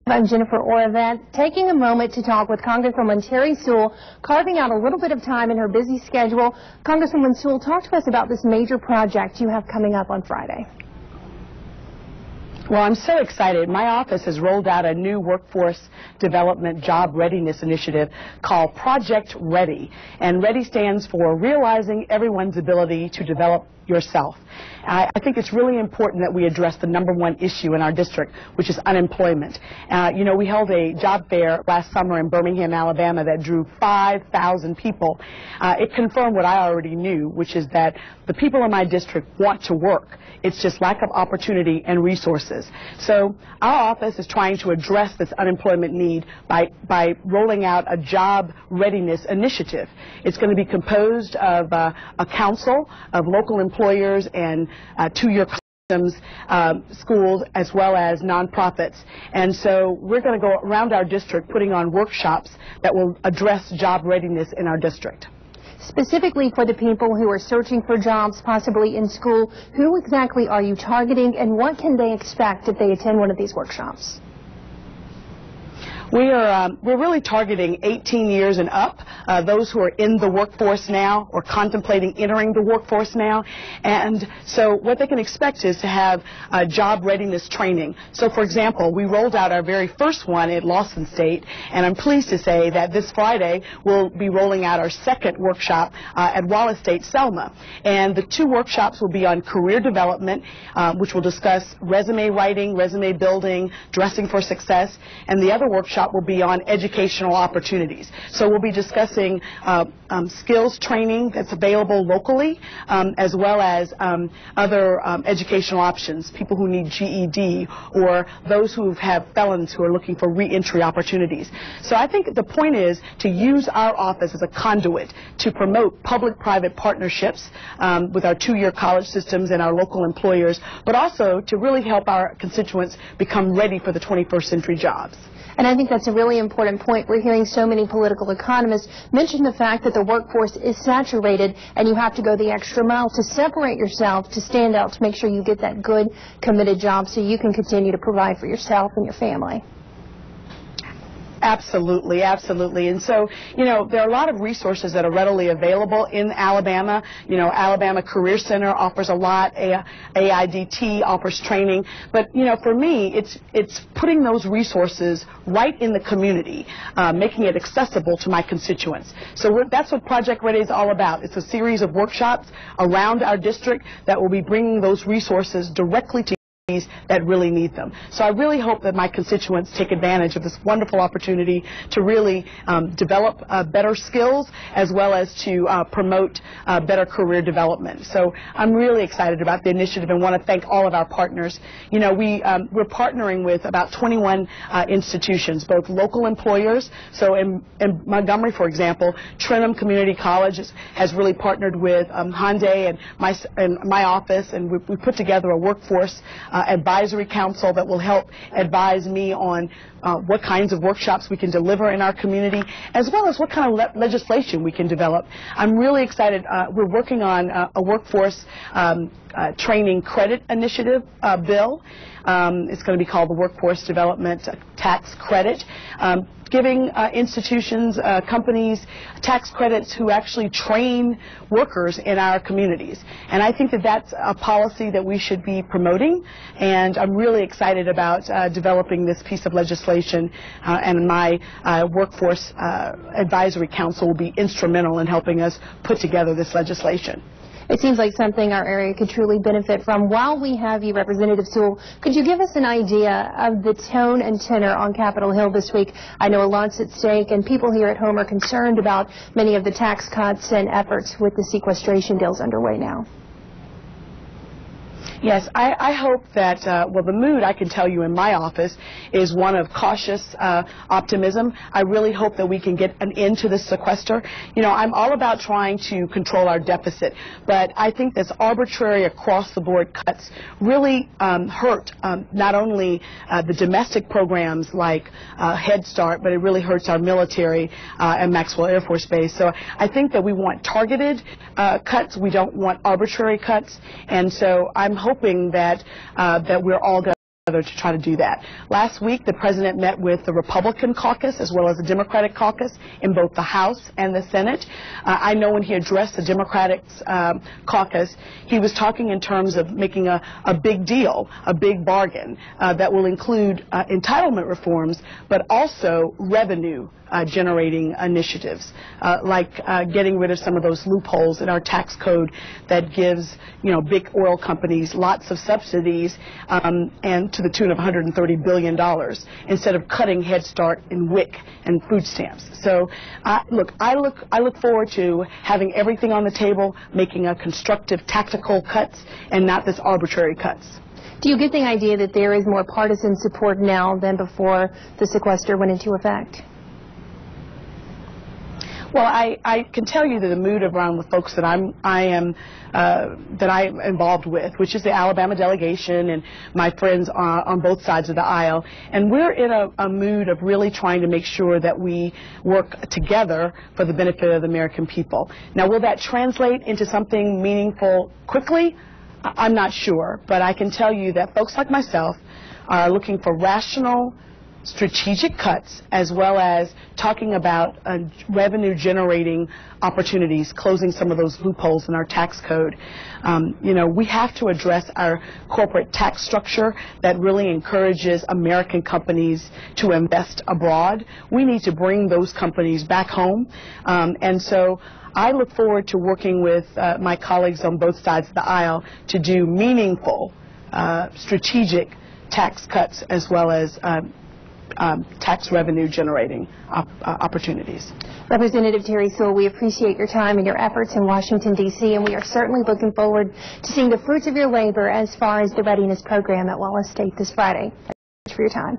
I'm Jennifer R.E.A.D.Y, taking a moment to talk with Congresswoman Sewell, carving out a little bit of time in her busy schedule. Congresswoman Sewell, talk to us about this major project you have coming up on Friday. Well, I'm so excited. My office has rolled out a new workforce development job readiness initiative called Project R.E.A.D.Y. And R.E.A.D.Y stands for Realizing Everyone's Ability to Develop Yourself. I think it's really important that we address the #1 issue in our district, which is unemployment. We held a job fair last summer in Birmingham, Alabama that drew 5,000 people. It confirmed what I already knew, which is that the people in my district want to work. It's just lack of opportunity and resources. So our office is trying to address this unemployment need by rolling out a job readiness initiative. It's going to be composed of a council of local employers and two-year schools as well as nonprofits. And so we're going to go around our district putting on workshops that will address job readiness in our district. Specifically for the people who are searching for jobs, possibly in school, who exactly are you targeting and what can they expect if they attend one of these workshops? We're really targeting 18 years and up, those who are in the workforce now or contemplating entering the workforce now. And so what they can expect is to have job readiness training. So, for example, we rolled out our very first one at Lawson State, and I'm pleased to say that this Friday we'll be rolling out our second workshop at Wallace State, Selma. And the two workshops will be on career development, which will discuss resume writing, resume building, dressing for success, and the other workshop will be on educational opportunities. So we'll be discussing skills training that's available locally, as well as other educational options, people who need GED or those who have felons who are looking for re-entry opportunities. So I think the point is to use our office as a conduit to promote public-private partnerships with our two-year college systems and our local employers, but also to really help our constituents become ready for the 21st century jobs. And I think that's a really important point. We're hearing so many political economists mention the fact that the workforce is saturated and you have to go the extra mile to separate yourself, to stand out, to make sure you get that good, committed job so you can continue to provide for yourself and your family. Absolutely, absolutely. And so, there are a lot of resources that are readily available in Alabama. Alabama Career Center offers a lot. R.E.A.D.Y offers training. But, for me, it's putting those resources right in the community, making it accessible to my constituents. So that's what Project R.E.A.D.Y is all about. It's a series of workshops around our district that will be bringing those resources directly to that really need them. So I really hope that my constituents take advantage of this wonderful opportunity to really develop better skills as well as to promote better career development. So I'm really excited about the initiative and want to thank all of our partners. We're partnering with about 21 institutions, both local employers. So in Montgomery, for example, Trentham Community College has really partnered with Hyundai and my office, and we put together a workforce advisory council that will help advise me on what kinds of workshops we can deliver in our community, as well as what kind of legislation we can develop. I'm really excited. We're working on a workforce training credit initiative bill. It's going to be called the Workforce Development Tax Credit, giving institutions, companies, tax credits who actually train workers in our communities. And I think that that's a policy that we should be promoting, and I'm really excited about developing this piece of legislation, and my Workforce Advisory Council will be instrumental in helping us put together this legislation. It seems like something our area could truly benefit from. While we have you, Representative Sewell, could you give us an idea of the tone and tenor on Capitol Hill this week? I know a lot's at stake, and people here at home are concerned about many of the tax cuts and efforts with the sequestration deals underway now. Yes, I hope that, the mood, I can tell you, in my office is one of cautious optimism. I really hope that we can get an end to this sequester. I'm all about trying to control our deficit, but I think this arbitrary across-the-board cuts really hurt not only the domestic programs like Head Start, but it really hurts our military and Maxwell Air Force Base. So I think that we want targeted cuts. We don't want arbitrary cuts. And so I'm hoping that we're all going to try to do that. Last week, the president met with the Republican caucus as well as the Democratic caucus in both the House and the Senate. I know when he addressed the Democratic caucus, he was talking in terms of making a big deal, a big bargain that will include entitlement reforms, but also revenue generating initiatives, like getting rid of some of those loopholes in our tax code that gives, big oil companies lots of subsidies, and to the tune of $130 billion, instead of cutting Head Start and WIC and food stamps. So, I look forward to having everything on the table, making a constructive, tactical cuts, and not this arbitrary cuts. Do you get the idea that there is more partisan support now than before the sequester went into effect? Well, I can tell you that the mood around the folks that I'm involved with, which is the Alabama delegation and my friends on both sides of the aisle, and we're in a mood of really trying to make sure that we work together for the benefit of the American people. Now, will that translate into something meaningful quickly? I'm not sure, but I can tell you that folks like myself are looking for rational, strategic cuts, as well as talking about revenue generating opportunities, closing some of those loopholes in our tax code. We have to address our corporate tax structure that really encourages American companies to invest abroad. We need to bring those companies back home, and so I look forward to working with my colleagues on both sides of the aisle to do meaningful, strategic tax cuts, as well as tax revenue generating opportunities. Representative Terry Sewell, we appreciate your time and your efforts in Washington, D.C., and we are certainly looking forward to seeing the fruits of your labor as far as the readiness program at Wallace State this Friday. Thank you for your time.